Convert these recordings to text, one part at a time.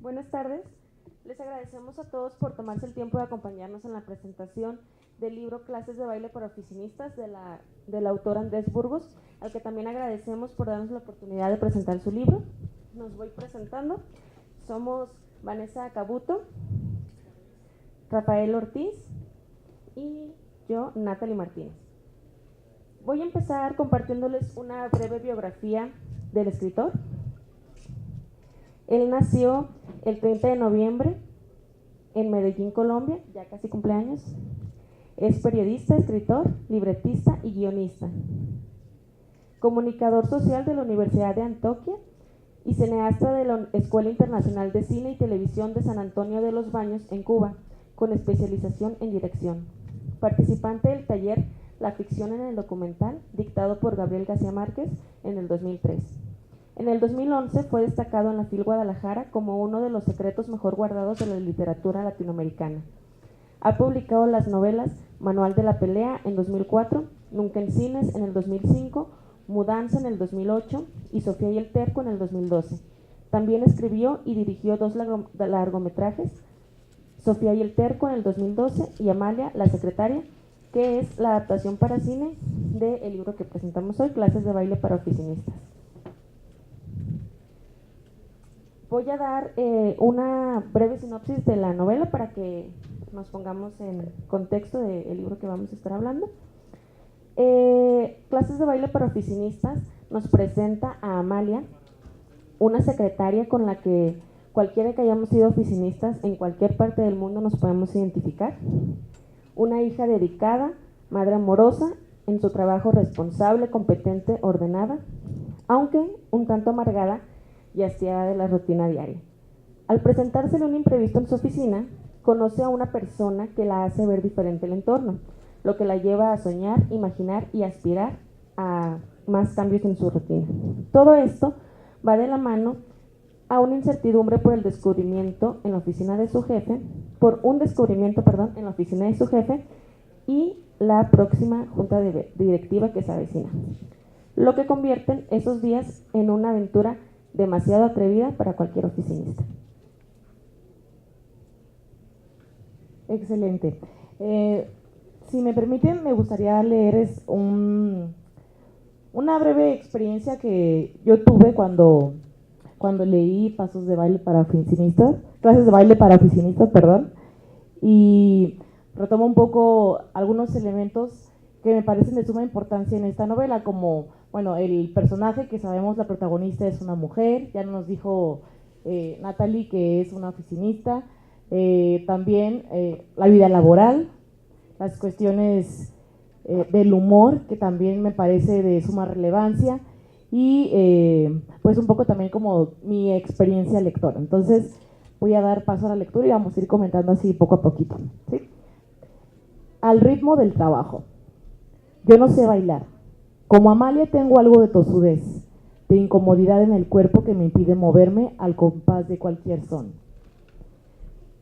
Buenas tardes. Les agradecemos a todos por tomarse el tiempo de acompañarnos en la presentación del libro Clases de baile para oficinistas del autor Andrés Burgos, al que también agradecemos por darnos la oportunidad de presentar su libro. Nos voy presentando. Somos Vanessa Cabuto, Rafael Ortiz y yo, Natalie Martínez. Voy a empezar compartiéndoles una breve biografía del escritor. Él nació el 30 de noviembre en Medellín, Colombia, ya casi cumpleaños. Es periodista, escritor, libretista y guionista. Comunicador social de la Universidad de Antioquia y cineasta de la Escuela Internacional de Cine y Televisión de San Antonio de los Baños, en Cuba, con especialización en dirección. Participante del taller La ficción en el documental, dictado por Gabriel García Márquez en el 2003. En el 2011 fue destacado en la FIL Guadalajara como uno de los secretos mejor guardados de la literatura latinoamericana. Ha publicado las novelas Manual de la Pelea en 2004, Nunca en Cines en el 2005, Mudanza en el 2008 y Sofía y el Terco en el 2012. También escribió y dirigió dos largometrajes, Sofía y el Terco en el 2012 y Amalia, la secretaria, que es la adaptación para cine del libro que presentamos hoy, Clases de baile para oficinistas. Voy a dar una breve sinopsis de la novela para que nos pongamos en contexto del libro que vamos a estar hablando. Clases de baile para oficinistas nos presenta a Amalia, una secretaria con la que cualquiera que hayamos sido oficinistas en cualquier parte del mundo nos podemos identificar. Una hija dedicada, madre amorosa, en su trabajo responsable, competente, ordenada, aunque un tanto amargada y hastiada de la rutina diaria. Al presentársele un imprevisto en su oficina, conoce a una persona que la hace ver diferente el entorno, lo que la lleva a soñar, imaginar y aspirar a más cambios en su rutina. Todo esto va de la mano a una incertidumbre por el descubrimiento en la oficina de su jefe, en la oficina de su jefe y la próxima junta directiva que se avecina, lo que convierten esos días en una aventura demasiado atrevida para cualquier oficinista. Excelente. Si me permiten, me gustaría leer una breve experiencia que yo tuve cuando leí Pasos de baile para oficinistas, Clases de baile para oficinistas, y retomo un poco algunos elementos que me parecen de suma importancia en esta novela, como, bueno, el personaje que sabemos la protagonista es una mujer, ya nos dijo Natalie que es una oficinista, también la vida laboral, las cuestiones del humor, que también me parece de suma relevancia, y pues un poco también como mi experiencia lectora. Entonces voy a dar paso a la lectura y vamos a ir comentando así poco a poquito, ¿sí? Al ritmo del trabajo. Yo no sé bailar. Como Amalia tengo algo de tosudez, de incomodidad en el cuerpo que me impide moverme al compás de cualquier son.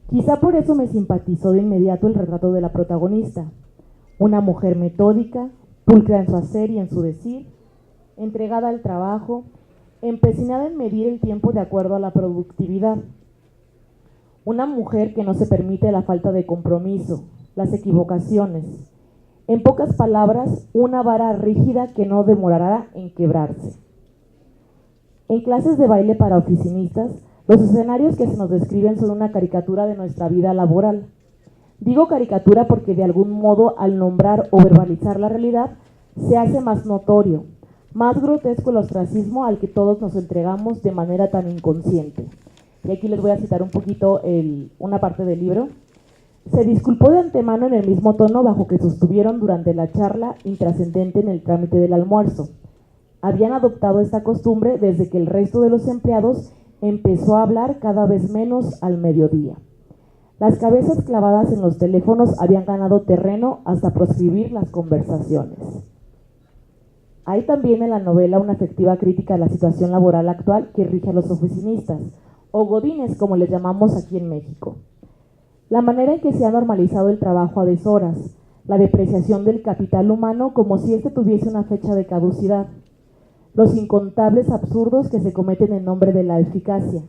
Quizá por eso me simpatizó de inmediato el retrato de la protagonista, una mujer metódica, pulcra en su hacer y en su decir, entregada al trabajo, empecinada en medir el tiempo de acuerdo a la productividad. Una mujer que no se permite la falta de compromiso, las equivocaciones. En pocas palabras, una vara rígida que no demorará en quebrarse. En Clases de baile para oficinistas, los escenarios que se nos describen son una caricatura de nuestra vida laboral. Digo caricatura porque de algún modo al nombrar o verbalizar la realidad se hace más notorio, más grotesco el ostracismo al que todos nos entregamos de manera tan inconsciente. Y aquí les voy a citar un poquito una parte del libro. Se disculpó de antemano en el mismo tono bajo que sostuvieron durante la charla intrascendente en el trámite del almuerzo. Habían adoptado esta costumbre desde que el resto de los empleados empezó a hablar cada vez menos al mediodía. Las cabezas clavadas en los teléfonos habían ganado terreno hasta proscribir las conversaciones. Hay también en la novela una efectiva crítica a la situación laboral actual que rige a los oficinistas, o godines como les llamamos aquí en México. La manera en que se ha normalizado el trabajo a deshoras, la depreciación del capital humano como si éste tuviese una fecha de caducidad, los incontables absurdos que se cometen en nombre de la eficacia,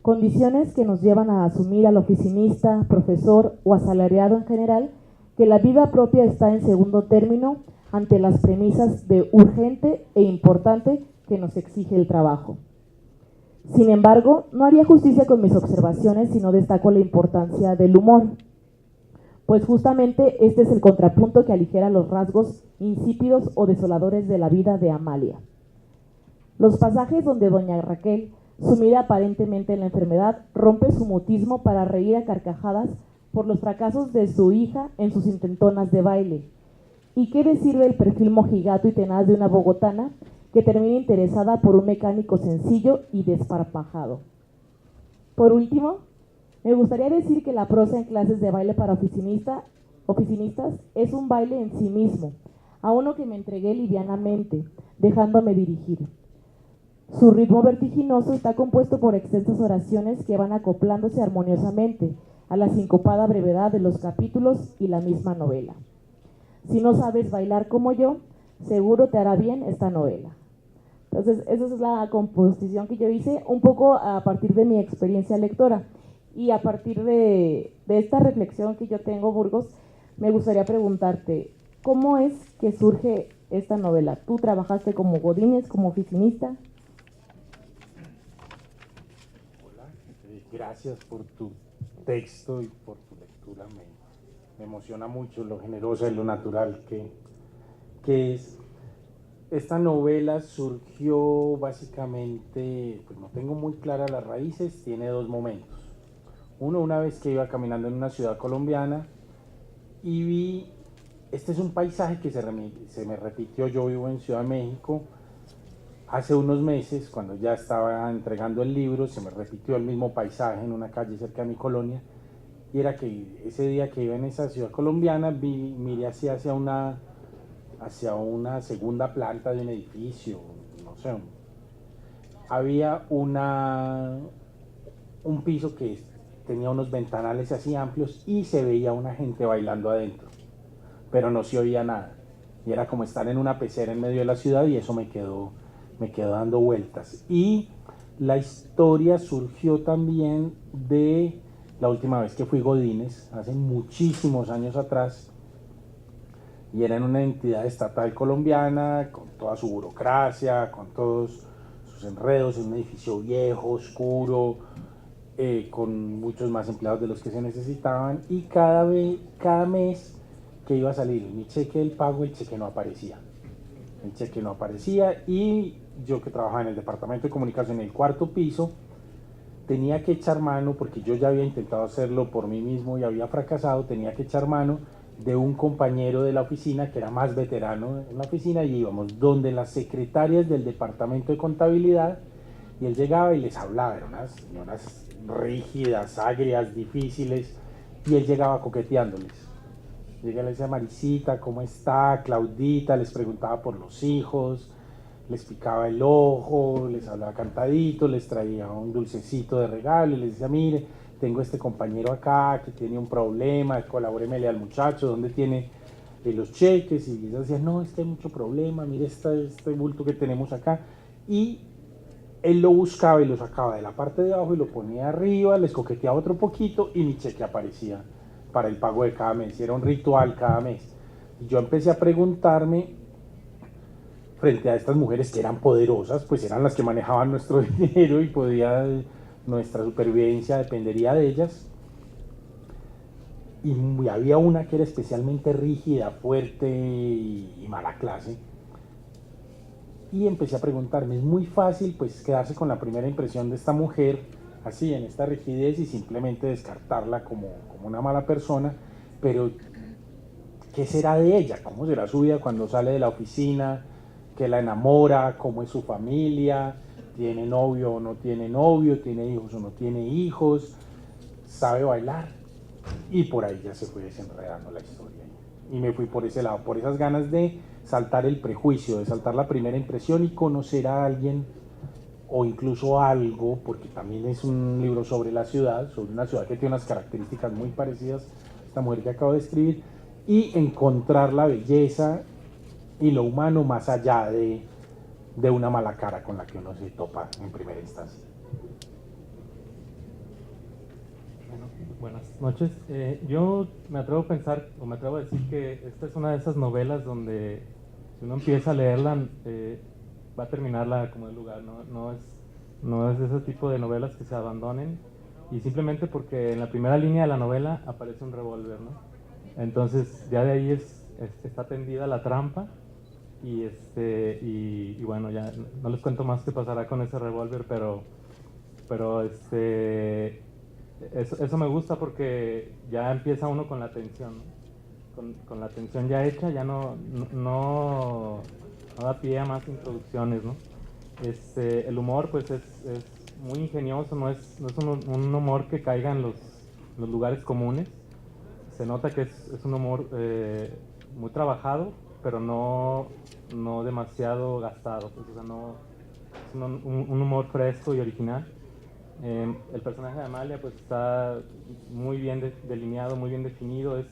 condiciones que nos llevan a asumir al oficinista, profesor o asalariado en general que la vida propia está en segundo término ante las premisas de urgente e importante que nos exige el trabajo. Sin embargo, no haría justicia con mis observaciones si no destaco la importancia del humor, pues justamente este es el contrapunto que aligera los rasgos insípidos o desoladores de la vida de Amalia. Los pasajes donde doña Raquel, sumida aparentemente en la enfermedad, rompe su mutismo para reír a carcajadas por los fracasos de su hija en sus intentonas de baile. ¿Y qué decir del perfil mojigato y tenaz de una bogotana que termina interesada por un mecánico sencillo y desparpajado? Por último, me gustaría decir que la prosa en clases de baile para oficinistas es un baile en sí mismo, a uno que me entregué livianamente, dejándome dirigir. Su ritmo vertiginoso está compuesto por extensas oraciones que van acoplándose armoniosamente a la sincopada brevedad de los capítulos y la misma novela. Si no sabes bailar como yo, seguro te hará bien esta novela. Entonces, esa es la composición que yo hice, un poco a partir de mi experiencia lectora. Y a partir de esta reflexión que yo tengo, Burgos, me gustaría preguntarte, ¿cómo es que surge esta novela? ¿Tú trabajaste como godínez, como oficinista? Hola, gracias por tu texto y por tu lectura. Me emociona mucho lo generosa y lo natural que es. Esta novela surgió básicamente, pues no tengo muy claras las raíces, tiene dos momentos. Uno, una vez que iba caminando en una ciudad colombiana y vi, este es un paisaje que se me repitió, yo vivo en Ciudad de México, hace unos meses, cuando ya estaba entregando el libro, se me repitió el mismo paisaje en una calle cerca de mi colonia, y era que ese día que iba en esa ciudad colombiana, miré hacia una segunda planta de un edificio, no sé, había un piso que tenía unos ventanales así amplios y se veía una gente bailando adentro, pero no se oía nada, y era como estar en una pecera en medio de la ciudad, y eso me quedó dando vueltas. Y la historia surgió también de la última vez que fui godínez, hace muchísimos años atrás, y era en una entidad estatal colombiana, con toda su burocracia, con todos sus enredos, en un edificio viejo, oscuro, con muchos más empleados de los que se necesitaban, y cada mes que iba a salir mi cheque del pago, el cheque no aparecía. Y yo, que trabajaba en el departamento de comunicación en el cuarto piso, tenía que echar mano, porque yo ya había intentado hacerlo por mí mismo y había fracasado, tenía que echar mano de un compañero de la oficina que era más veterano en la oficina, y íbamos donde las secretarias del departamento de contabilidad, y él llegaba y les hablaba, eran unas señoras rígidas, agrias, difíciles, y él llegaba coqueteándoles. Llega y le decía: Marisita, ¿cómo está? Claudita, les preguntaba por los hijos, les picaba el ojo, les hablaba cantadito, les traía un dulcecito de regalo y les decía: mire, tengo este compañero acá que tiene un problema, colabóremele al muchacho, ¿dónde tiene los cheques? Y ellos decían: no, es que hay mucho problema, mire este bulto que tenemos acá. Y él lo buscaba y lo sacaba de la parte de abajo y lo ponía arriba, les coqueteaba otro poquito y mi cheque aparecía para el pago de cada mes. Era un ritual cada mes. Y yo empecé a preguntarme, frente a estas mujeres que eran poderosas, pues eran las que manejaban nuestro dinero y nuestra supervivencia dependería de ellas. Y había una que era especialmente rígida, fuerte y mala clase. Y empecé a preguntarme, es muy fácil pues quedarse con la primera impresión de esta mujer, así, en esta rigidez, y simplemente descartarla como una mala persona, pero ¿qué será de ella? ¿Cómo será su vida cuando sale de la oficina? ¿Qué la enamora? ¿Cómo es su familia? ¿Tiene novio o no tiene novio? ¿Tiene hijos o no tiene hijos? ¿Sabe bailar? Y por ahí ya se fue desenredando la historia. Y me fui por ese lado, por esas ganas de saltar el prejuicio, de saltar la primera impresión y conocer a alguien o incluso algo, porque también es un libro sobre la ciudad, sobre una ciudad que tiene unas características muy parecidas a esta mujer que acabo de escribir, y encontrar la belleza y lo humano más allá de una mala cara con la que uno se topa en primera instancia. Bueno, buenas noches. Yo me atrevo a pensar, o me atrevo a decir que esta es una de esas novelas donde si uno empieza a leerla, va a terminarla como el lugar, ¿no? No es de ese tipo de novelas que se abandonen, y simplemente porque en la primera línea de la novela aparece un revólver, ¿no? Entonces ya de ahí está tendida la trampa, y bueno, ya no les cuento más qué pasará con ese revólver, pero eso me gusta porque ya empieza uno con la tensión, ¿no? Con la tensión ya hecha, ya no da pie a más introducciones, ¿no? El humor pues es muy ingenioso, no es un humor que caiga en los lugares comunes. Se nota que es un humor muy trabajado, pero no demasiado gastado, pues, o sea, es un humor fresco y original. El personaje de Amalia pues está muy bien delineado, muy bien definido.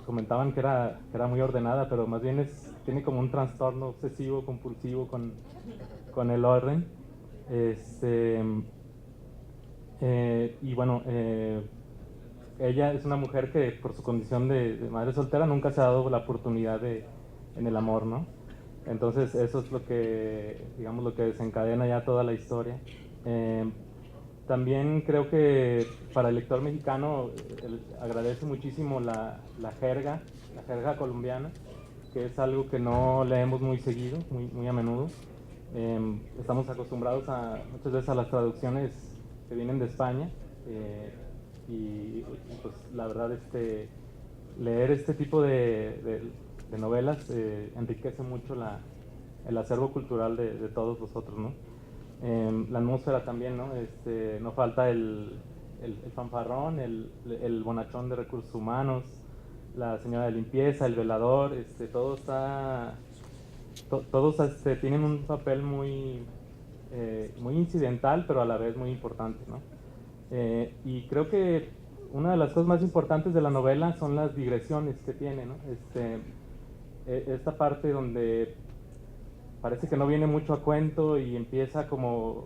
Comentaban que era muy ordenada, pero más bien tiene como un trastorno obsesivo compulsivo con el orden. Y bueno, ella es una mujer que por su condición de madre soltera nunca se ha dado la oportunidad en el amor, ¿no? Entonces eso es lo que, digamos, lo que desencadena ya toda la historia. También creo que para el lector mexicano agradece muchísimo la jerga colombiana, que es algo que no leemos muy seguido, muy a menudo. Estamos acostumbrados muchas veces a las traducciones que vienen de España, y pues la verdad leer este tipo de novelas enriquece mucho el acervo cultural de todos nosotros, ¿no? La atmósfera también, ¿no? No falta el fanfarrón, el bonachón de recursos humanos, la señora de limpieza, el velador, todos tienen un papel muy incidental, pero a la vez muy importante, ¿no? Y creo que una de las cosas más importantes de la novela son las digresiones que tiene, ¿no? Esta parte donde parece que no viene mucho a cuento y empieza como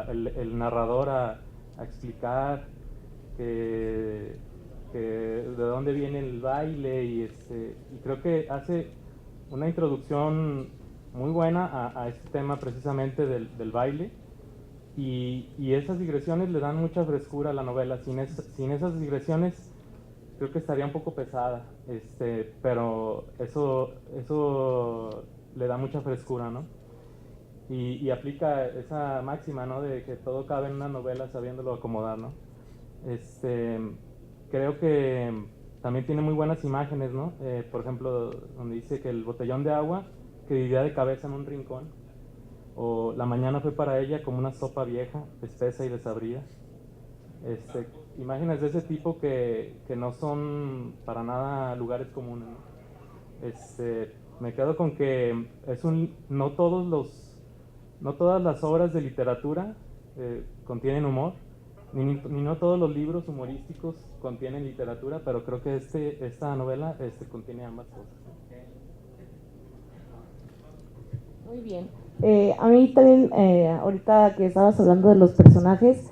el narrador a explicar que de dónde viene el baile, y creo que hace una introducción muy buena a este tema precisamente del baile, y esas digresiones le dan mucha frescura a la novela. Sin esas digresiones creo que estaría un poco pesada, pero eso le da mucha frescura, ¿no? Y aplica esa máxima, ¿no? De que todo cabe en una novela sabiéndolo acomodar, ¿no? Creo que también tiene muy buenas imágenes, ¿no? Por ejemplo, donde dice que el botellón de agua que vivía de cabeza en un rincón, o la mañana fue para ella como una sopa vieja, espesa y desabrida. Imágenes de ese tipo que no son para nada lugares comunes, ¿no? Me quedo con que no todas las obras de literatura contienen humor, ni no todos los libros humorísticos contienen literatura, pero creo que esta novela contiene ambas cosas. Muy bien. A mí también, ahorita que estabas hablando de los personajes,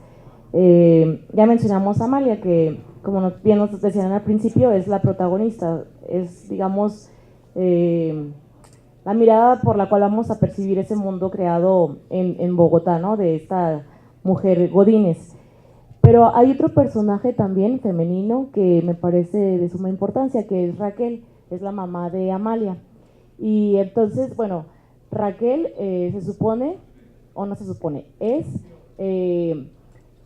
ya mencionamos a Amalia, que como bien nos decían al principio, es la protagonista, es, digamos, la mirada por la cual vamos a percibir ese mundo creado en Bogotá, ¿no? De esta mujer Godínez. Pero hay otro personaje también femenino que me parece de suma importancia, que es Raquel, es la mamá de Amalia. Y entonces, bueno, Raquel se supone, o no se supone, es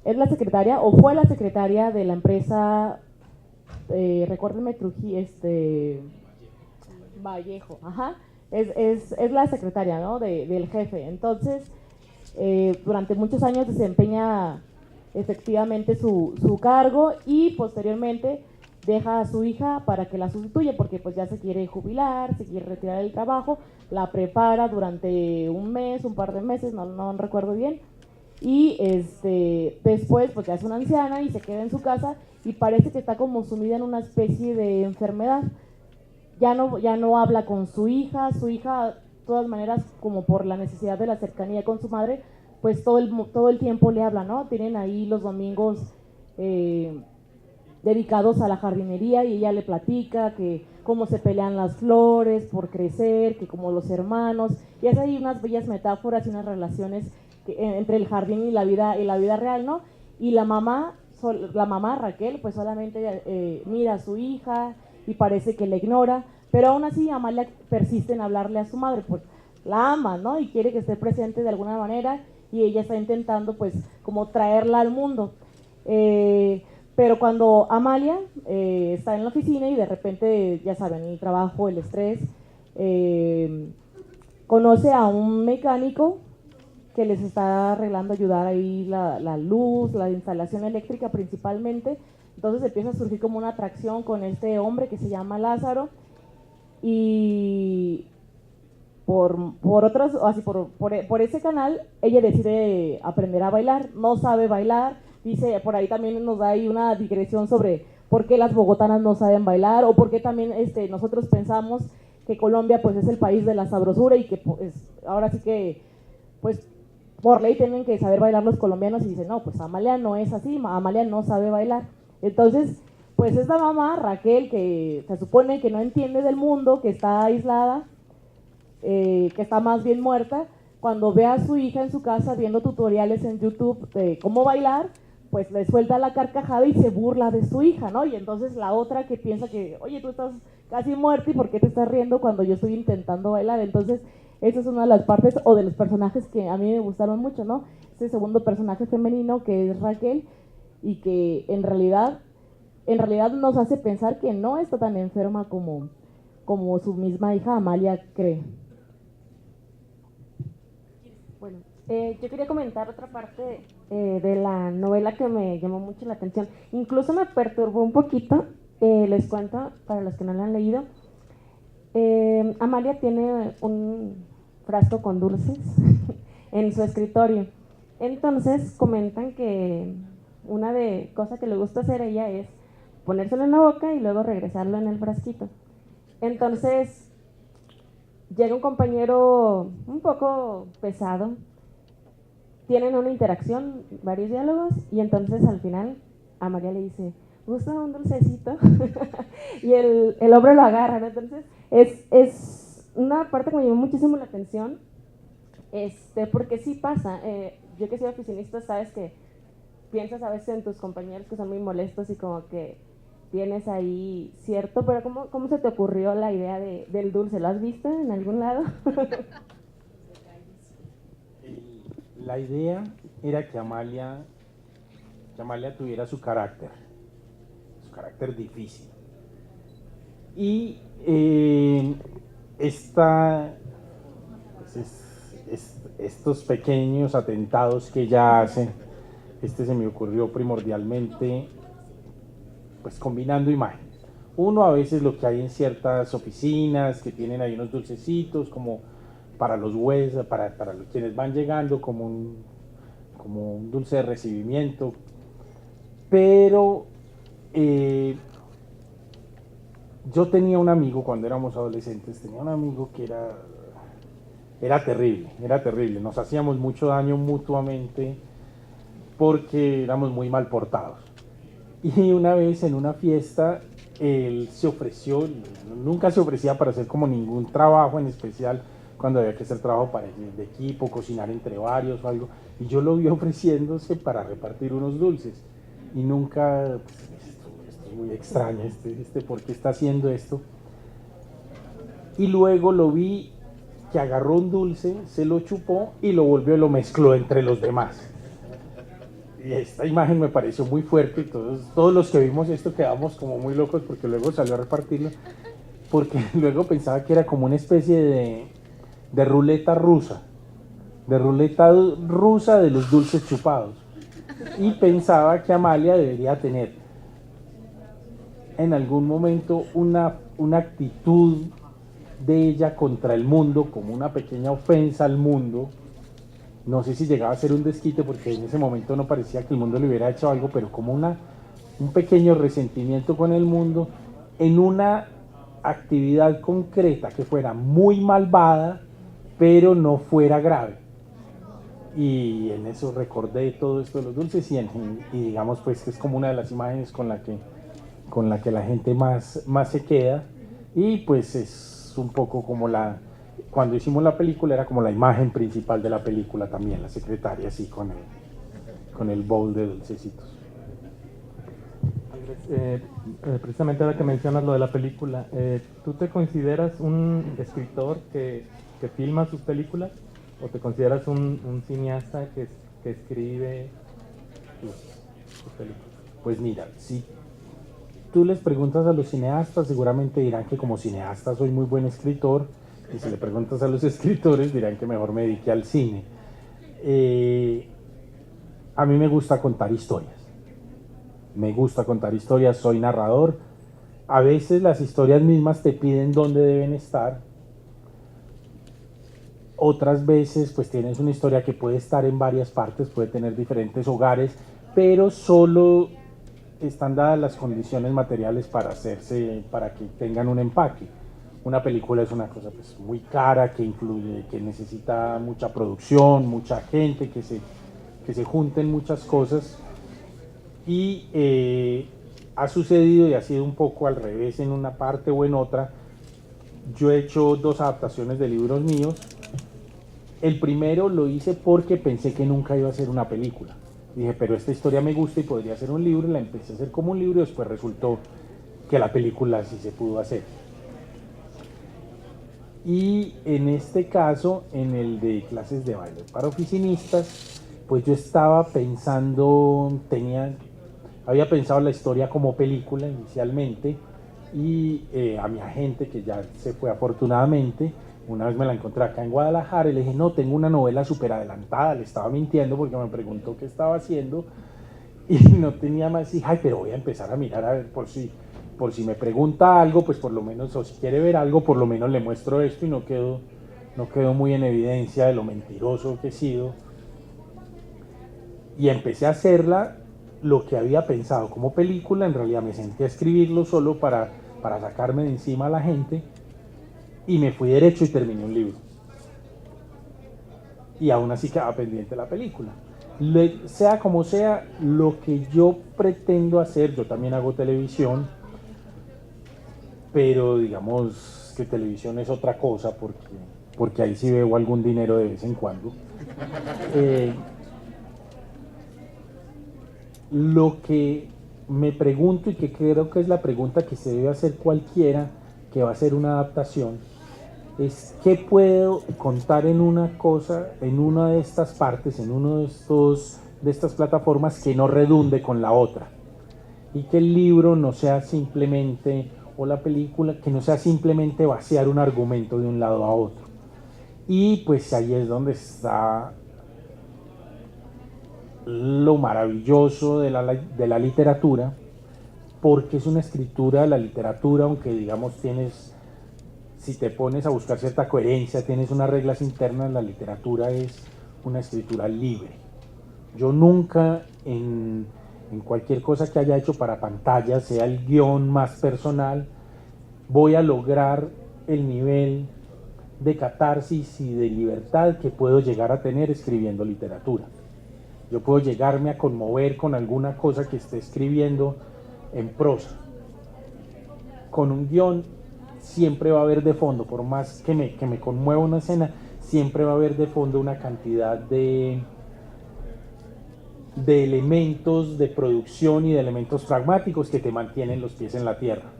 la secretaria, o fue la secretaria de la empresa, recuérdenme, Vallejo, ajá, es la secretaria, ¿no? Del jefe. Entonces, durante muchos años desempeña efectivamente su cargo, y posteriormente deja a su hija para que la sustituya, porque pues ya se quiere jubilar, se quiere retirar del trabajo, la prepara durante un mes, un par de meses, no recuerdo bien, y después pues ya es una anciana y se queda en su casa, y parece que está como sumida en una especie de enfermedad. Ya no habla con su hija, de todas maneras, como por la necesidad de la cercanía con su madre, pues todo el tiempo le habla, ¿no? Tienen ahí los domingos dedicados a la jardinería y ella le platica que cómo se pelean las flores por crecer, que como los hermanos, y hace ahí unas bellas metáforas y unas relaciones entre el jardín y la vida real, ¿no? Y la mamá Raquel, pues solamente mira a su hija y parece que la ignora, pero aún así Amalia persiste en hablarle a su madre, pues la ama, ¿no? Y quiere que esté presente de alguna manera, y ella está intentando, pues, como traerla al mundo. Pero cuando Amalia está en la oficina y de repente, ya saben, el trabajo, el estrés, conoce a un mecánico que les está arreglando, ayudar ahí la luz, la instalación eléctrica principalmente. Entonces empieza a surgir como una atracción con este hombre que se llama Lázaro, y por ese canal ella decide aprender a bailar. No sabe bailar, dice, por ahí también nos da ahí una digresión sobre por qué las bogotanas no saben bailar, o por qué también nosotros pensamos que Colombia pues es el país de la sabrosura y que pues, ahora sí que pues por ley tienen que saber bailar los colombianos, y dice, no, pues Amalia no es así, Amalia no sabe bailar. Entonces, pues esta mamá, Raquel, que se supone que no entiende del mundo, que está aislada, que está más bien muerta, cuando ve a su hija en su casa viendo tutoriales en YouTube de cómo bailar, pues le suelta la carcajada y se burla de su hija, ¿no? Y entonces la otra que piensa que, oye, tú estás casi muerta y ¿por qué te estás riendo cuando yo estoy intentando bailar? Entonces, esa es una de las partes o de los personajes que a mí me gustaron mucho, ¿no? Ese segundo personaje femenino que es Raquel, y que en realidad nos hace pensar que no está tan enferma como su misma hija Amalia cree. Bueno, yo quería comentar otra parte de la novela que me llamó mucho la atención. Incluso me perturbó un poquito, les cuento, para los que no la han leído. Amalia tiene un frasco con dulces en su escritorio. Entonces comentan que una de cosas que le gusta hacer a ella es ponérselo en la boca y luego regresarlo en el frasquito. Entonces llega un compañero un poco pesado, tienen una interacción, varios diálogos, y entonces al final a María le dice, ¿gusta un dulcecito? Y el hombre lo agarra, ¿no? Entonces es una parte que me llamó muchísimo la atención, porque sí pasa, yo que soy oficinista, sabes que piensas a veces en tus compañeros que son muy molestos y como que tienes ahí cierto, pero ¿cómo se te ocurrió la idea del dulce? ¿Lo has visto en algún lado? La idea era que Amalia tuviera su carácter difícil. Y estos pequeños atentados que ella hace, se me ocurrió primordialmente pues combinando imágenes. Uno, a veces lo que hay en ciertas oficinas que tienen ahí unos dulcecitos como para los huesos, para quienes van llegando, como un dulce de recibimiento, pero yo tenía un amigo cuando éramos adolescentes, que era terrible, nos hacíamos mucho daño mutuamente porque éramos muy mal portados. Y una vez en una fiesta, él se ofreció, nunca se ofrecía para hacer como ningún trabajo en especial, cuando había que hacer trabajo de equipo, cocinar entre varios o algo, y yo lo vi ofreciéndose para repartir unos dulces, y nunca, pues, esto es muy extraño, ¿por qué está haciendo esto? Y luego lo vi que agarró un dulce, se lo chupó y lo volvió y lo mezcló entre los demás. Y esta imagen me pareció muy fuerte, y todos los que vimos esto quedamos como muy locos, porque luego salió a repartirlo, porque luego pensaba que era como una especie de ruleta rusa de los dulces chupados, y pensaba que Amalia debería tener en algún momento una actitud de ella contra el mundo, como una pequeña ofensa al mundo. No sé si llegaba a ser un desquite, porque en ese momento no parecía que el mundo le hubiera hecho algo, pero como un pequeño resentimiento con el mundo en una actividad concreta que fuera muy malvada, pero no fuera grave. y en eso recordé todo esto de los dulces y digamos pues que es como una de las imágenes con la que la gente más se queda, y pues es un poco como cuando hicimos la película era como la imagen principal de la película también, la secretaria así con el bowl de dulcecitos. Precisamente ahora que mencionas lo de la película, ¿tú te consideras un escritor que filma sus películas o te consideras un cineasta que escribe sus películas? Pues mira, si tú les preguntas a los cineastas, seguramente dirán que como cineasta soy muy buen escritor, y si le preguntas a los escritores dirán que mejor me dedique al cine. A mí me gusta contar historias. Me gusta contar historias, soy narrador. A veces las historias mismas te piden dónde deben estar. Otras veces pues tienes una historia que puede estar en varias partes, puede tener diferentes hogares, pero solo están dadas las condiciones materiales para que tengan un empaque. Una película es una cosa pues muy cara, que necesita mucha producción, mucha gente, que se junten muchas cosas, y ha sucedido y ha sido un poco al revés en una parte o en otra. Yo he hecho 2 adaptaciones de libros míos. El primero lo hice porque pensé que nunca iba a ser una película. Dije, pero esta historia me gusta y podría ser un libro, la empecé a hacer como un libro y después resultó que la película sí se pudo hacer. Y en este caso, en el de clases de baile para oficinistas, pues yo estaba pensando, había pensado la historia como película inicialmente, y a mi agente, que ya se fue afortunadamente, una vez me la encontré acá en Guadalajara y le dije, no, tengo una novela súper adelantada. Le estaba mintiendo porque me preguntó qué estaba haciendo y no tenía más. Y dije, ay, pero voy a empezar a mirar a ver por si me pregunta algo, pues por lo menos, o si quiere ver algo, por lo menos le muestro esto y no quedo muy en evidencia de lo mentiroso que he sido. Y empecé a hacerla lo que había pensado como película. En realidad me senté a escribirlo solo para sacarme de encima a la gente, y me fui derecho y terminé un libro. Y aún así quedaba pendiente la película. Sea como sea, lo que yo pretendo hacer, yo también hago televisión, pero digamos que televisión es otra cosa, porque ahí sí veo algún dinero de vez en cuando. Lo que me pregunto, y que creo que es la pregunta que se debe hacer cualquiera que va a hacer una adaptación, es qué puedo contar en una de estas partes, en uno de estas plataformas, que no redunde con la otra, y que el libro no sea simplemente, o la película, que no sea simplemente vaciar un argumento de un lado a otro. Y pues ahí es donde está lo maravilloso de la literatura, porque es una escritura, la literatura, aunque digamos si te pones a buscar cierta coherencia, tienes unas reglas internas, la literatura es una escritura libre. Yo nunca en cualquier cosa que haya hecho para pantalla, sea el guión más personal, voy a lograr el nivel de catarsis y de libertad que puedo llegar a tener escribiendo literatura. Yo puedo llegarme a conmover con alguna cosa que esté escribiendo en prosa. Con un guión siempre va a haber de fondo, por más que me conmueva una escena, siempre va a haber de fondo una cantidad de elementos de producción y de elementos pragmáticos que te mantienen los pies en la tierra.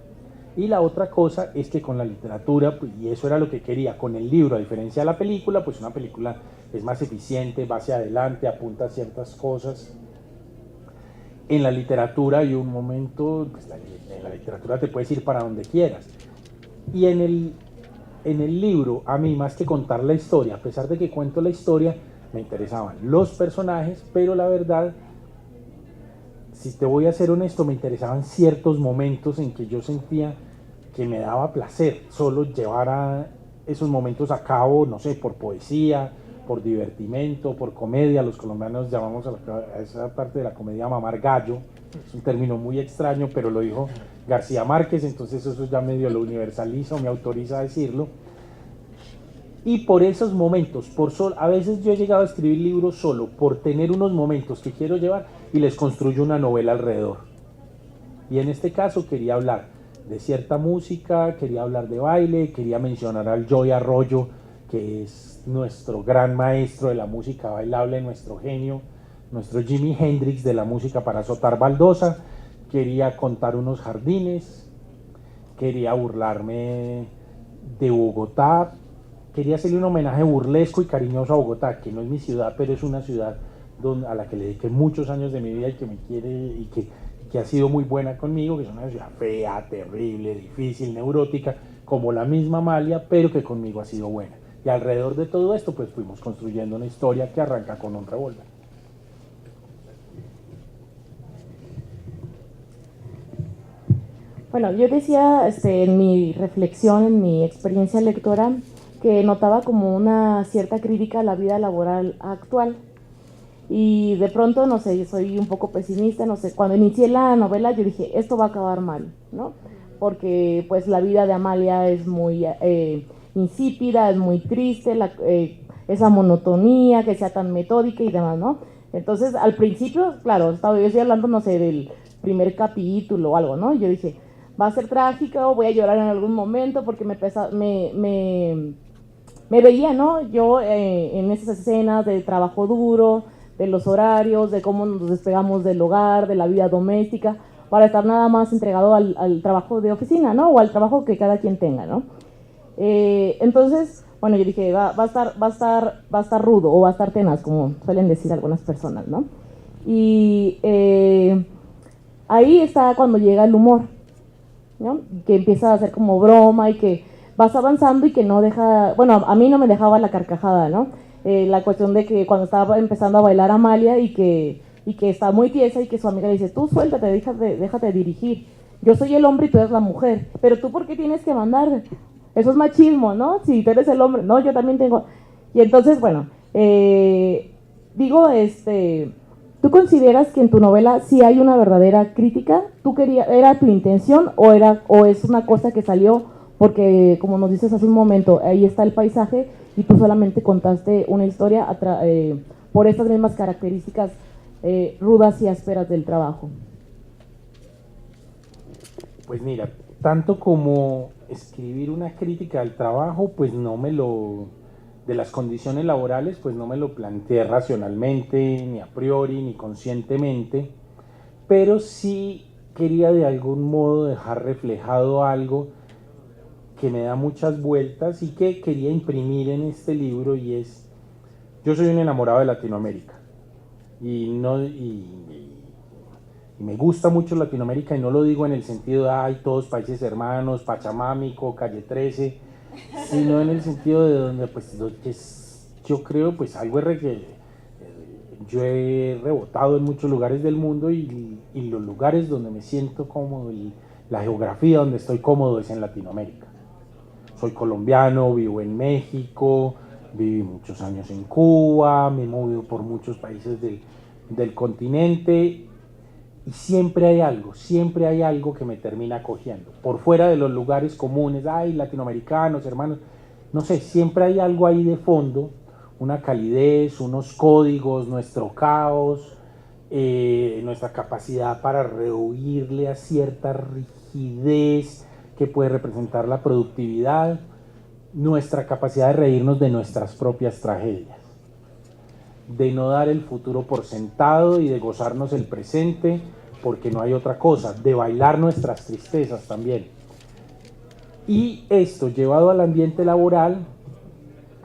Y la otra cosa es que con la literatura, y eso era lo que quería con el libro, a diferencia de la película, pues una película es más eficiente, va hacia adelante, apunta a ciertas cosas. En la literatura hay un momento, pues en la literatura te puedes ir para donde quieras. Y en el libro, a mí, más que contar la historia, a pesar de que cuento la historia, me interesaban los personajes, pero la verdad, si te voy a ser honesto, me interesaban ciertos momentos en que yo sentía que me daba placer solo llevar esos momentos a cabo, no sé, por poesía, por divertimento, por comedia. Los colombianos llamamos a esa parte de la comedia mamar gallo. Es un término muy extraño, pero lo dijo García Márquez, entonces eso ya medio lo universaliza o me autoriza a decirlo. Y por esos momentos, a veces yo he llegado a escribir libros solo por tener unos momentos que quiero llevar y les construyo una novela alrededor. Y en este caso quería hablar de cierta música, quería hablar de baile, quería mencionar al Joey Arroyo, que es nuestro gran maestro de la música bailable, nuestro genio, nuestro Jimi Hendrix de la música para azotar baldosa. Quería contar unos jardines, quería burlarme de Bogotá, quería hacerle un homenaje burlesco y cariñoso a Bogotá, que no es mi ciudad, pero es una ciudad a la que le dediqué muchos años de mi vida y que me quiere y que ha sido muy buena conmigo, que es una ciudad fea, terrible, difícil, neurótica, como la misma Amalia, pero que conmigo ha sido buena. Y alrededor de todo esto, pues fuimos construyendo una historia que arranca con un revólver. Bueno, yo decía en mi reflexión, en mi experiencia lectora, que notaba como una cierta crítica a la vida laboral actual. Y de pronto, no sé, soy un poco pesimista, no sé, cuando inicié la novela yo dije, esto va a acabar mal, ¿no? Porque pues la vida de Amalia es muy insípida, es muy triste, esa monotonía, que sea tan metódica y demás, ¿no? Entonces, al principio, claro, yo estoy hablando, no sé, del primer capítulo o algo, ¿no? Yo dije, va a ser trágico, voy a llorar en algún momento porque me veía, ¿no? Yo en esas escenas de trabajo duro, de los horarios, de cómo nos despegamos del hogar, de la vida doméstica, para estar nada más entregado al trabajo de oficina, ¿no? O al trabajo que cada quien tenga, ¿no? Entonces, bueno, yo dije, va a estar rudo o va a estar tenaz, como suelen decir algunas personas, ¿no? Y ahí está cuando llega el humor, ¿no? Que empieza a hacer como broma y que vas avanzando y que no deja, bueno, a mí no me dejaba la carcajada, ¿no? La cuestión de que cuando estaba empezando a bailar Amalia y que está muy tiesa y que su amiga le dice, tú suéltate, déjate dirigir, yo soy el hombre y tú eres la mujer, pero tú ¿por qué tienes que mandar? Eso es machismo, ¿no? Si tú eres el hombre, no, yo también tengo. Y entonces, bueno, digo, ¿tú consideras que en tu novela sí hay una verdadera crítica? ¿Era tu intención o es una cosa que salió porque, como nos dices hace un momento, ahí está el paisaje y tú solamente contaste una historia por estas mismas características rudas y ásperas del trabajo? Pues mira, tanto como escribir una crítica al trabajo, pues de las condiciones laborales, pues no me lo planteé racionalmente, ni a priori, ni conscientemente, pero sí quería de algún modo dejar reflejado algo que me da muchas vueltas y que quería imprimir en este libro, y es, yo soy un enamorado de Latinoamérica y me gusta mucho Latinoamérica, y no lo digo en el sentido de ay, todos países hermanos, Pachamámico, Calle 13, sino en el sentido de donde pues yo creo pues algo que yo he rebotado en muchos lugares del mundo, y los lugares donde me siento cómodo y la geografía donde estoy cómodo es en Latinoamérica. Soy colombiano, vivo en México, viví muchos años en Cuba, me he movido por muchos países del continente, y siempre hay algo que me termina acogiendo, por fuera de los lugares comunes, ay, latinoamericanos, hermanos, no sé, siempre hay algo ahí de fondo, una calidez, unos códigos, nuestro caos, nuestra capacidad para rehuirle a cierta rigidez que puede representar la productividad, nuestra capacidad de reírnos de nuestras propias tragedias, de no dar el futuro por sentado y de gozarnos el presente porque no hay otra cosa, de bailar nuestras tristezas también. Y esto llevado al ambiente laboral,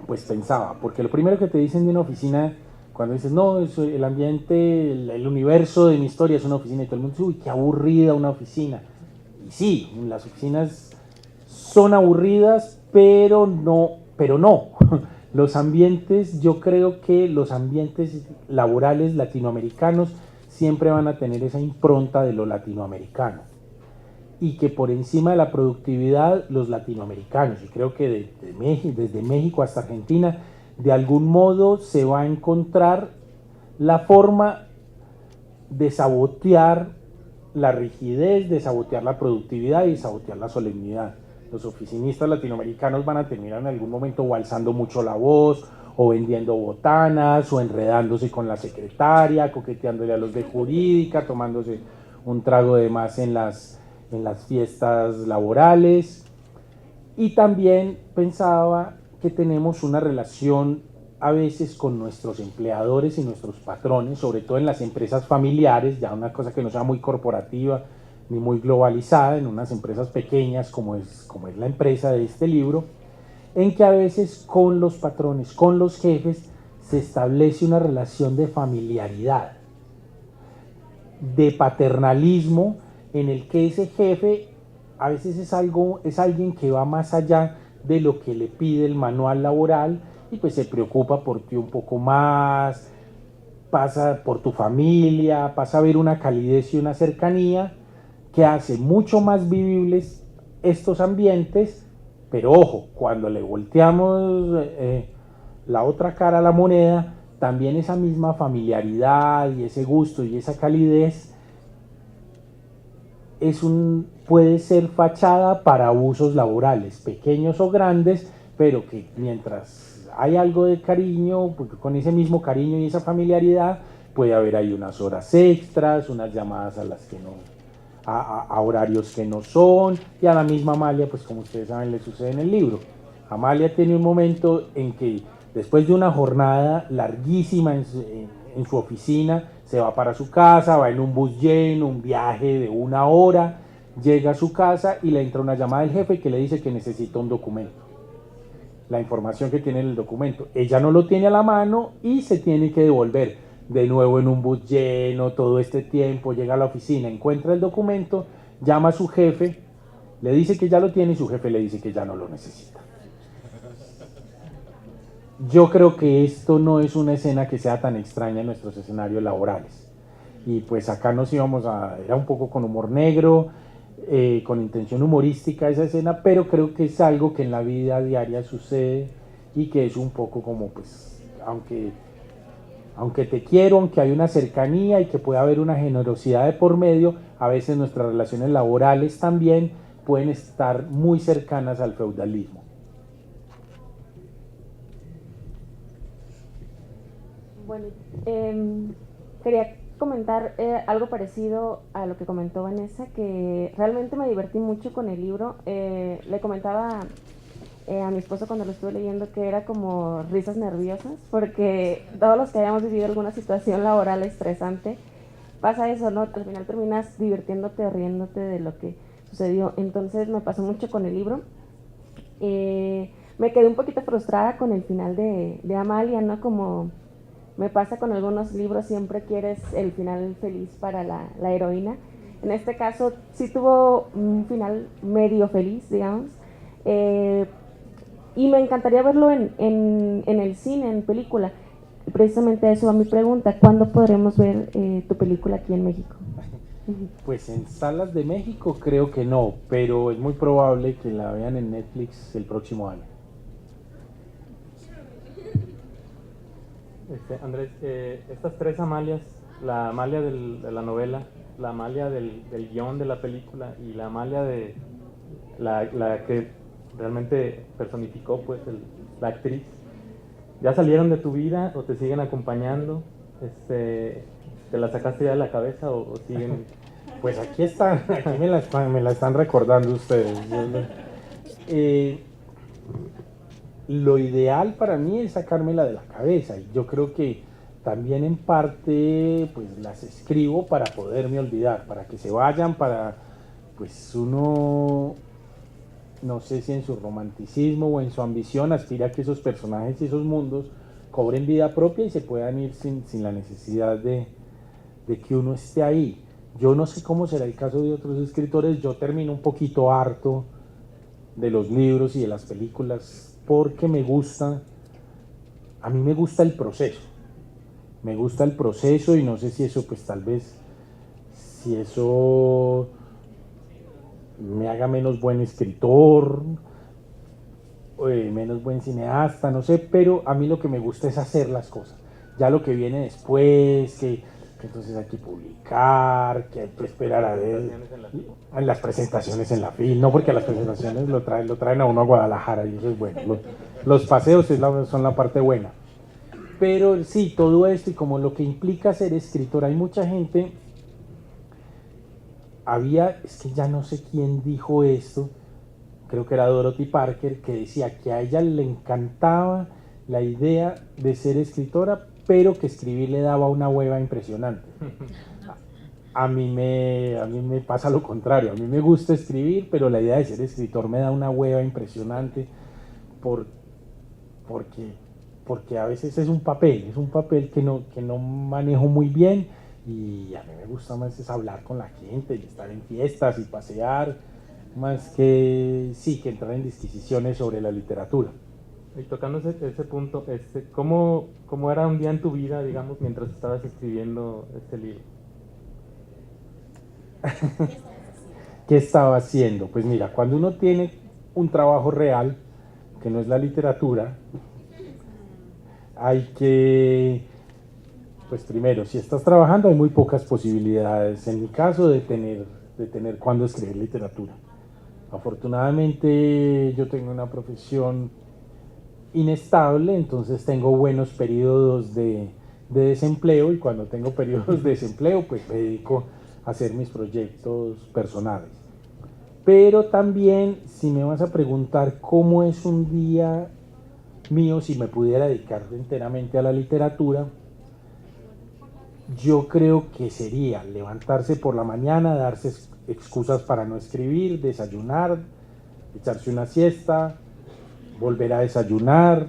pues pensaba, porque lo primero que te dicen de una oficina, cuando dices, no, el ambiente, el universo de mi historia es una oficina, y todo el mundo dice, uy, qué aburrida una oficina. Y sí, las oficinas son aburridas, pero no. Los ambientes, yo creo que los ambientes laborales latinoamericanos siempre van a tener esa impronta de lo latinoamericano, y que por encima de la productividad, los latinoamericanos, y creo que desde México hasta Argentina, de algún modo se va a encontrar la forma de sabotear la rigidez, de sabotear la productividad y sabotear la solemnidad. Los oficinistas latinoamericanos van a terminar en algún momento o alzando mucho la voz, o vendiendo botanas, o enredándose con la secretaria, coqueteándole a los de jurídica, tomándose un trago de más en las fiestas laborales. Y también pensaba que tenemos una relación a veces con nuestros empleadores y nuestros patrones, sobre todo en las empresas familiares, ya una cosa que no sea muy corporativa ni muy globalizada, en unas empresas pequeñas como es la empresa de este libro, en que a veces con los patrones, con los jefes, se establece una relación de familiaridad, de paternalismo, en el que ese jefe a veces es alguien que va más allá de lo que le pide el manual laboral y pues se preocupa por ti un poco más, pasa por tu familia, pasa a ver una calidez y una cercanía que hace mucho más vivibles estos ambientes, pero ojo, cuando le volteamos la otra cara a la moneda, también esa misma familiaridad y ese gusto y esa calidez puede ser fachada para abusos laborales, pequeños o grandes, pero que mientras hay algo de cariño, porque con ese mismo cariño y esa familiaridad puede haber ahí unas horas extras, unas llamadas a las que no, a horarios que no son, y a la misma Amalia, pues como ustedes saben, le sucede en el libro. Amalia tiene un momento en que después de una jornada larguísima en su oficina, se va para su casa, va en un bus lleno, un viaje de 1 hora, llega a su casa y le entra una llamada del jefe que le dice que necesita un documento, la información que tiene en el documento. Ella no lo tiene a la mano y se tiene que devolver de nuevo en un bus lleno, todo este tiempo, llega a la oficina, encuentra el documento, llama a su jefe, le dice que ya lo tiene y su jefe le dice que ya no lo necesita. Yo creo que esto no es una escena que sea tan extraña en nuestros escenarios laborales. Y pues acá era un poco con humor negro, con intención humorística esa escena, pero creo que es algo que en la vida diaria sucede y que es un poco como, pues, aunque te quiero, aunque hay una cercanía y que puede haber una generosidad de por medio, a veces nuestras relaciones laborales también pueden estar muy cercanas al feudalismo. Bueno, quería comentar algo parecido a lo que comentó Vanessa, que realmente me divertí mucho con el libro. Le comentaba a mi esposo cuando lo estuve leyendo que era como risas nerviosas, porque todos los que hayamos vivido alguna situación laboral estresante, pasa eso, ¿no? Al final terminas divirtiéndote o riéndote de lo que sucedió. Entonces me pasó mucho con el libro. Me quedé un poquito frustrada con el final de Amalia, ¿no? Como me pasa con algunos libros, siempre quieres el final feliz para la heroína. En este caso sí tuvo un final medio feliz, digamos, y me encantaría verlo en el cine, en película. Precisamente eso va mi pregunta, ¿cuándo podremos ver tu película aquí en México? Pues en salas de México creo que no, pero es muy probable que la vean en Netflix el próximo año. Andrés, estas 3 Amalias, la Amalia de la novela, la Amalia del guión de la película y la Amalia de la que realmente personificó pues la actriz, ¿ya salieron de tu vida o te siguen acompañando? ¿Te la sacaste ya de la cabeza o siguen? Pues aquí están, aquí me la están recordando ustedes. Lo ideal para mí es sacármela de la cabeza, y yo creo que también en parte pues las escribo para poderme olvidar, para que se vayan, para pues uno, no sé si en su romanticismo o en su ambición aspira a que esos personajes y esos mundos cobren vida propia y se puedan ir sin la necesidad de que uno esté ahí. Yo no sé cómo será el caso de otros escritores, yo termino un poquito harto de los libros y de las películas porque a mí me gusta el proceso, y no sé si eso pues tal vez, si eso me haga menos buen escritor, menos buen cineasta, no sé, pero a mí lo que me gusta es hacer las cosas. Ya lo que viene después, que que entonces hay que publicar, que hay que esperar a ver en las presentaciones en la FIL, no, porque a las presentaciones lo traen a uno a Guadalajara y eso es bueno, los paseos son la parte buena, pero sí, todo esto y como lo que implica ser escritor, hay mucha gente, es que ya no sé quién dijo esto, creo que era Dorothy Parker, que decía que a ella le encantaba la idea de ser escritora, pero que escribir le daba una hueva impresionante. A mí me pasa lo contrario, a mí me gusta escribir, pero la idea de ser escritor me da una hueva impresionante porque a veces es un papel que no manejo muy bien, y a mí me gusta más es hablar con la gente y estar en fiestas y pasear, más que entrar en disquisiciones sobre la literatura. Y tocando ese punto, ¿cómo era un día en tu vida, digamos, mientras estabas escribiendo este libro? ¿Qué estaba haciendo? Pues mira, cuando uno tiene un trabajo real, que no es la literatura, hay que, pues primero, si estás trabajando hay muy pocas posibilidades, en mi caso, de tener cuándo escribir literatura. Afortunadamente yo tengo una profesión inestable, entonces tengo buenos periodos de desempleo, y cuando tengo periodos de desempleo pues me dedico a hacer mis proyectos personales. Pero también, si me vas a preguntar cómo es un día mío si me pudiera dedicar enteramente a la literatura, yo creo que sería levantarse por la mañana, darse excusas para no escribir, desayunar, echarse una siesta, volver a desayunar,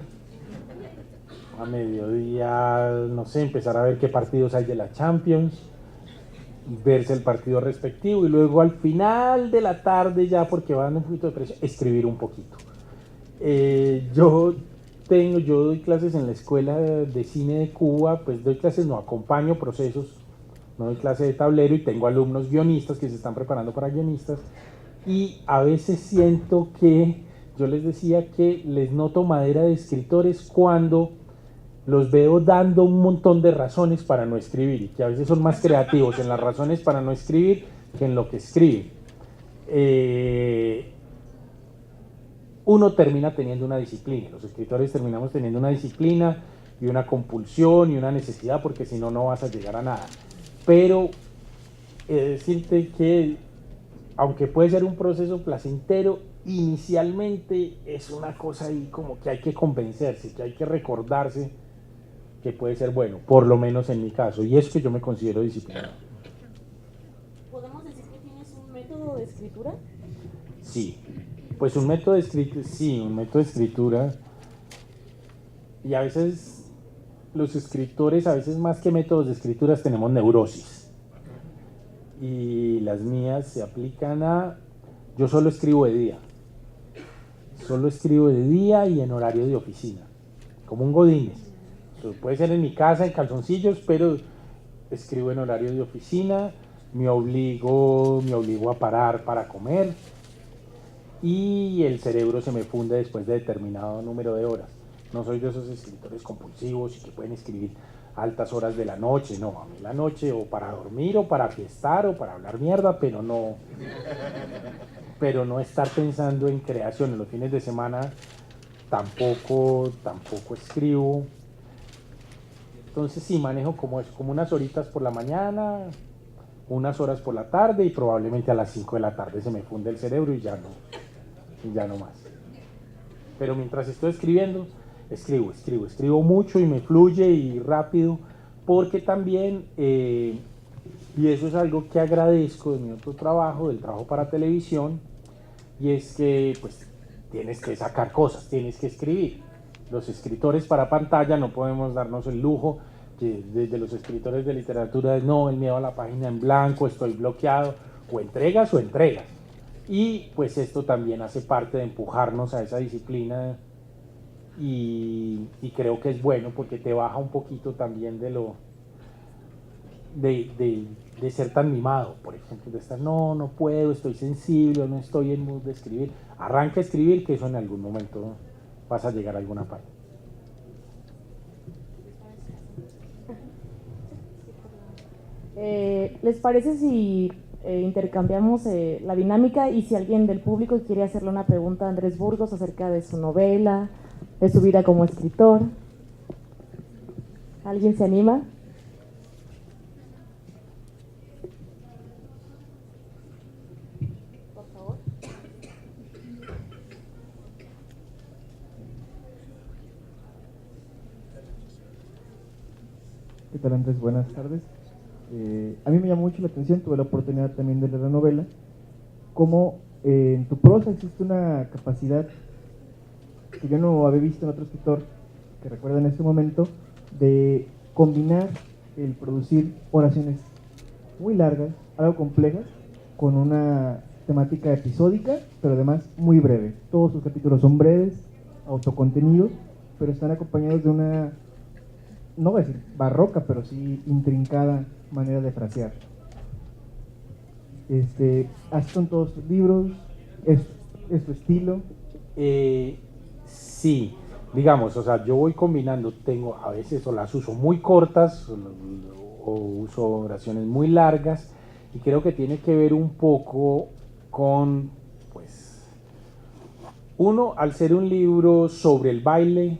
a mediodía, no sé, empezar a ver qué partidos hay de la Champions, verse el partido respectivo, y luego al final de la tarde, ya porque va dando un poquito de presión, escribir un poquito. Yo doy clases en la Escuela de Cine de Cuba, pues doy clases, no, acompaño procesos, no doy clase de tablero, y tengo alumnos guionistas que se están preparando para guionistas, y a veces siento que, yo les decía que les noto madera de escritores cuando los veo dando un montón de razones para no escribir, y que a veces son más creativos en las razones para no escribir que en lo que escriben. Uno termina teniendo una disciplina, los escritores terminamos teniendo una disciplina y una compulsión y una necesidad, porque si no, no vas a llegar a nada. Pero decirte que, aunque puede ser un proceso placentero, inicialmente es una cosa ahí como que hay que convencerse, que hay que recordarse que puede ser bueno, por lo menos en mi caso, y es que yo me considero disciplinado. ¿Podemos decir que tienes un método de escritura? Sí, pues un método de escritura, y a veces los escritores, a veces más que métodos de escritura, tenemos neurosis, y las mías se aplican yo solo escribo de día y en horario de oficina, como un godínez. Puede ser en mi casa, en calzoncillos, pero escribo en horario de oficina, me obligo a parar para comer, y el cerebro se me funde después de determinado número de horas. No soy de esos escritores compulsivos y que pueden escribir a altas horas de la noche, no, a mí la noche o para dormir o para fiestar o para hablar mierda, pero no estar pensando en creación. En los fines de semana tampoco escribo. Entonces sí, manejo como unas horitas por la mañana, unas horas por la tarde, y probablemente a las 5 de la tarde se me funde el cerebro y ya no más. Pero mientras estoy escribiendo, escribo mucho y me fluye y rápido, porque también, y eso es algo que agradezco de mi otro trabajo, del trabajo para televisión, y es que pues tienes que sacar cosas, tienes que escribir. Los escritores para pantalla no podemos darnos el lujo que desde los escritores de literatura, no, el miedo a la página en blanco, estoy bloqueado, o entregas. Y pues esto también hace parte de empujarnos a esa disciplina, y creo que es bueno porque te baja un poquito también de ser tan mimado, por ejemplo, de estar, no puedo, estoy sensible, no estoy en mood de escribir. Arranca a escribir, que eso en algún momento vas a llegar a alguna parte. ¿Les parece si intercambiamos la dinámica y si alguien del público quiere hacerle una pregunta a Andrés Burgos acerca de su novela, de su vida como escritor? ¿Alguien se anima? Por favor. ¿Qué tal, Andrés? Buenas tardes. A mí me llamó mucho la atención, tuve la oportunidad también de leer la novela, cómo en tu prosa existe una capacidad que yo no había visto en otro escritor, que recuerdo en este momento, de combinar el producir oraciones muy largas, algo complejas, con una temática episódica, pero además muy breve. Todos sus capítulos son breves, autocontenidos, pero están acompañados de una, no voy a decir barroca, pero sí intrincada manera de frasear. Así son todos tus libros, es tu estilo. Sí, digamos, o sea, yo voy combinando, tengo a veces o las uso muy cortas o uso oraciones muy largas, y creo que tiene que ver un poco con, pues, uno, al ser un libro sobre el baile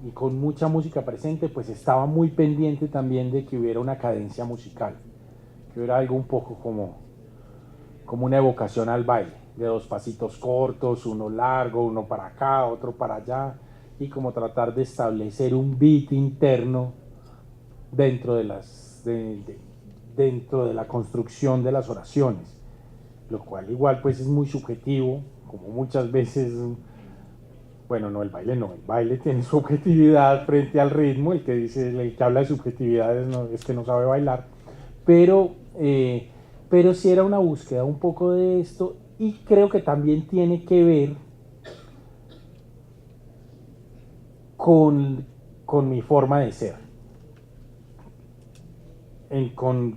y con mucha música presente, pues estaba muy pendiente también de que hubiera una cadencia musical, que hubiera algo un poco como una evocación al baile, de dos pasitos cortos, uno largo, uno para acá, otro para allá, y como tratar de establecer un beat interno dentro de dentro de la construcción de las oraciones, lo cual igual pues es muy subjetivo, como muchas veces. Bueno, no, el baile no, el baile tiene su objetividad frente al ritmo, el que habla de subjetividades es que no sabe bailar, pero, pero sí era una búsqueda un poco de esto, y creo que también tiene que ver con mi forma de ser, con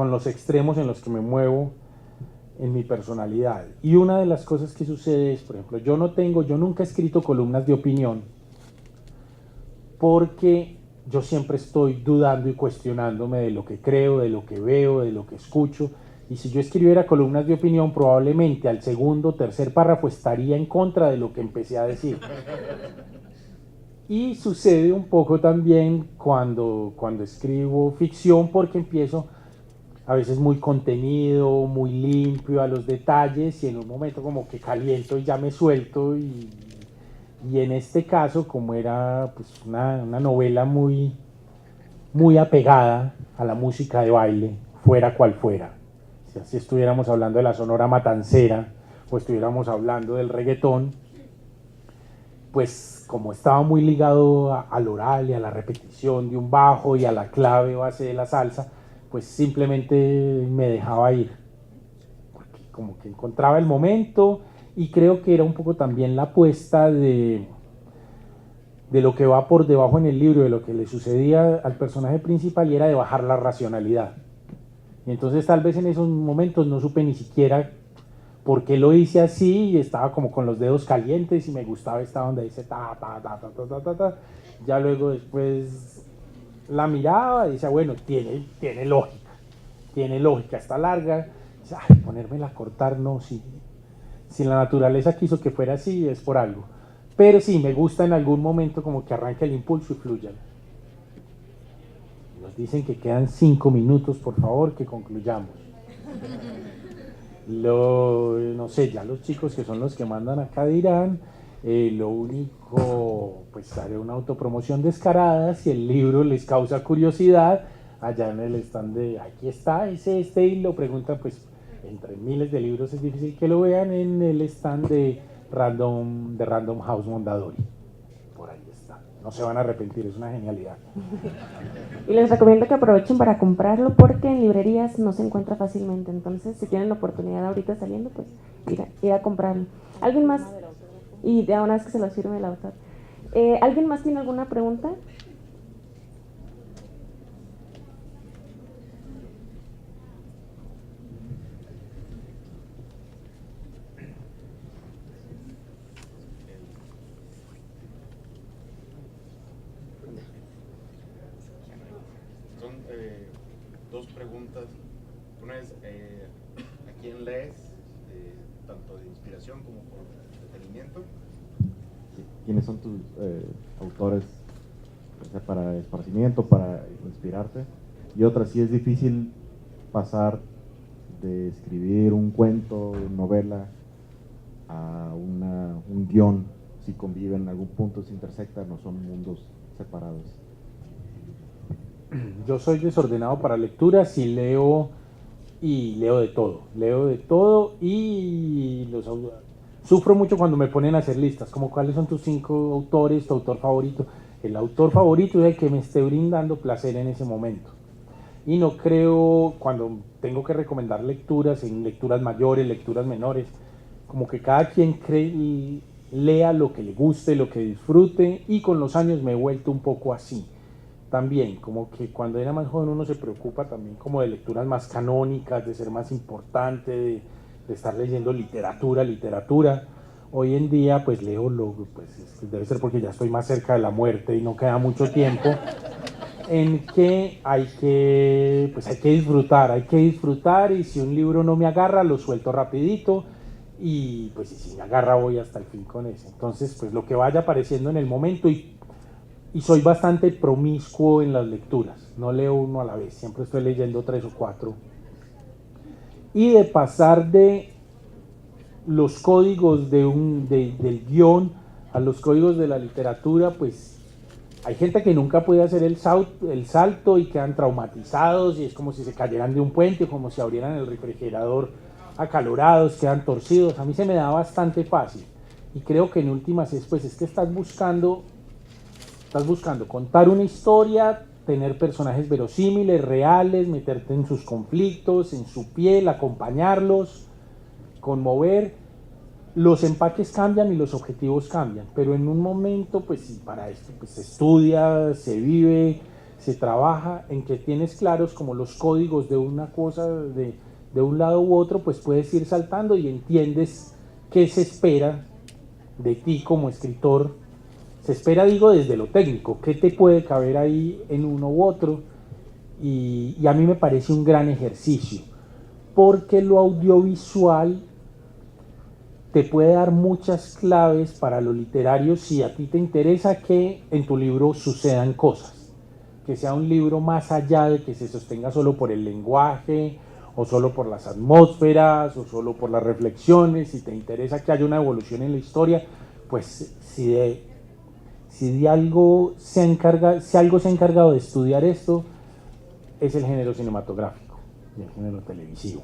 los extremos en los que me muevo en mi personalidad. Y una de las cosas que sucede es, por ejemplo, yo nunca he escrito columnas de opinión, porque yo siempre estoy dudando y cuestionándome de lo que creo, de lo que veo, de lo que escucho, y si yo escribiera columnas de opinión, probablemente al segundo o tercer párrafo estaría en contra de lo que empecé a decir. Y sucede un poco también cuando escribo ficción, porque empiezo a veces muy contenido, muy limpio a los detalles, y en un momento como que caliento y ya me suelto, y en este caso, como era pues una novela muy, muy apegada a la música de baile, fuera cual fuera, si estuviéramos hablando de la Sonora Matancera o estuviéramos hablando del reggaetón, pues como estaba muy ligado al oral y a la repetición de un bajo y a la clave base de la salsa, pues simplemente me dejaba ir, porque como que encontraba el momento, y creo que era un poco también la apuesta de lo que va por debajo en el libro, de lo que le sucedía al personaje principal, y era de bajar la racionalidad. Y entonces tal vez en esos momentos no supe ni siquiera por qué lo hice así, y estaba como con los dedos calientes y me gustaba esta donde dice ta, ta, ta, ta, ta, ta, ta, ta. Ya luego después la miraba y decía, bueno, tiene lógica, está larga. Dice, ay, ponérmela a cortar, no, si la naturaleza quiso que fuera así, es por algo. Pero sí, me gusta en algún momento como que arranque el impulso y fluya. Nos dicen que quedan 5 minutos, por favor, que concluyamos. No sé, ya los chicos que son los que mandan acá dirán, lo único, pues haré una autopromoción descarada, si el libro les causa curiosidad, allá en el stand de, aquí está, y lo preguntan, pues entre miles de libros es difícil que lo vean, en el stand de Random House Mondadori. Por ahí está, no se van a arrepentir, es una genialidad. Y les recomiendo que aprovechen para comprarlo, porque en librerías no se encuentra fácilmente. Entonces, si tienen la oportunidad ahorita saliendo, pues ir a comprarlo. ¿Alguien más? Y de una vez que se los firme el autor. ¿Alguien más tiene alguna pregunta? dos preguntas. Una es, ¿a quién lees, tanto de inspiración como por entretenimiento? ¿Quiénes son tus autores, o sea, para esparcimiento, para inspirarte? Y otra, si es difícil pasar de escribir un cuento, una novela, a un guión, si conviven en algún punto, se intersectan o son mundos separados. Yo soy desordenado para lecturas y leo de todo y sufro mucho cuando me ponen a hacer listas, como cuáles son tus 5 autores, tu autor favorito. El autor favorito es el que me esté brindando placer en ese momento. Y no creo, cuando tengo que recomendar lecturas, en lecturas mayores, lecturas menores, como que cada quien lea lo que le guste, lo que disfrute, y con los años me he vuelto un poco así. También, como que cuando era más joven uno se preocupa también como de lecturas más canónicas, de ser más importante, de estar leyendo literatura. Hoy en día pues leo debe ser porque ya estoy más cerca de la muerte y no queda mucho tiempo, en que hay que disfrutar, y si un libro no me agarra lo suelto rapidito, y pues si me agarra voy hasta el fin con ese. Entonces pues lo que vaya apareciendo en el momento, y soy bastante promiscuo en las lecturas, no leo uno a la vez, siempre estoy leyendo 3 o 4. Y de pasar de los códigos del guión a los códigos de la literatura, pues hay gente que nunca puede hacer el salto y quedan traumatizados, y es como si se cayeran de un puente, como si abrieran el refrigerador acalorados, quedan torcidos. A mí se me da bastante fácil, y creo que en últimas es que estás buscando contar una historia, tener personajes verosímiles, reales, meterte en sus conflictos, en su piel, acompañarlos, conmover. Los empaques cambian y los objetivos cambian, pero en un momento, pues sí, para esto pues se estudia, se vive, se trabaja, en que tienes claros como los códigos de una cosa, de un lado u otro, pues puedes ir saltando y entiendes qué se espera de ti como escritor. Se espera, digo, desde lo técnico, qué te puede caber ahí en uno u otro, y a mí me parece un gran ejercicio, porque lo audiovisual te puede dar muchas claves para lo literario si a ti te interesa que en tu libro sucedan cosas, que sea un libro más allá de que se sostenga solo por el lenguaje, o solo por las atmósferas, o solo por las reflexiones. Si te interesa que haya una evolución en la historia, pues si algo se ha encargado de estudiar esto, es el género cinematográfico y el género televisivo.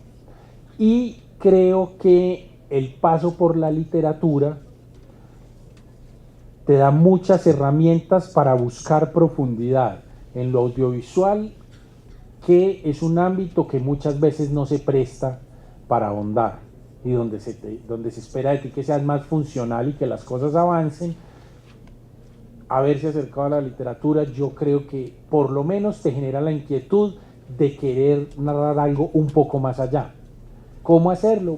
Y creo que el paso por la literatura te da muchas herramientas para buscar profundidad en lo audiovisual, que es un ámbito que muchas veces no se presta para ahondar, y donde se espera de ti que seas más funcional y que las cosas avancen. Haberse acercado a la literatura, yo creo que por lo menos te genera la inquietud de querer narrar algo un poco más allá. ¿Cómo hacerlo?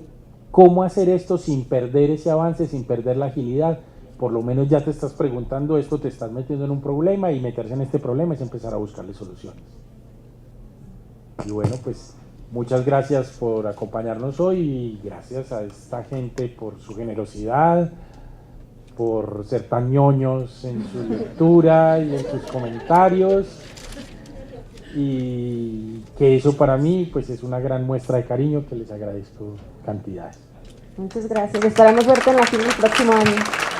¿Cómo hacer esto sin perder ese avance, sin perder la agilidad? Por lo menos ya te estás preguntando esto, te estás metiendo en un problema, y meterse en este problema es empezar a buscarle soluciones. Y bueno, pues muchas gracias por acompañarnos hoy, y gracias a esta gente por su generosidad, por ser tan ñoños en su lectura y en sus comentarios, y que eso para mí pues es una gran muestra de cariño que les agradezco cantidades. Muchas gracias, esperamos verte en la film el próximo año.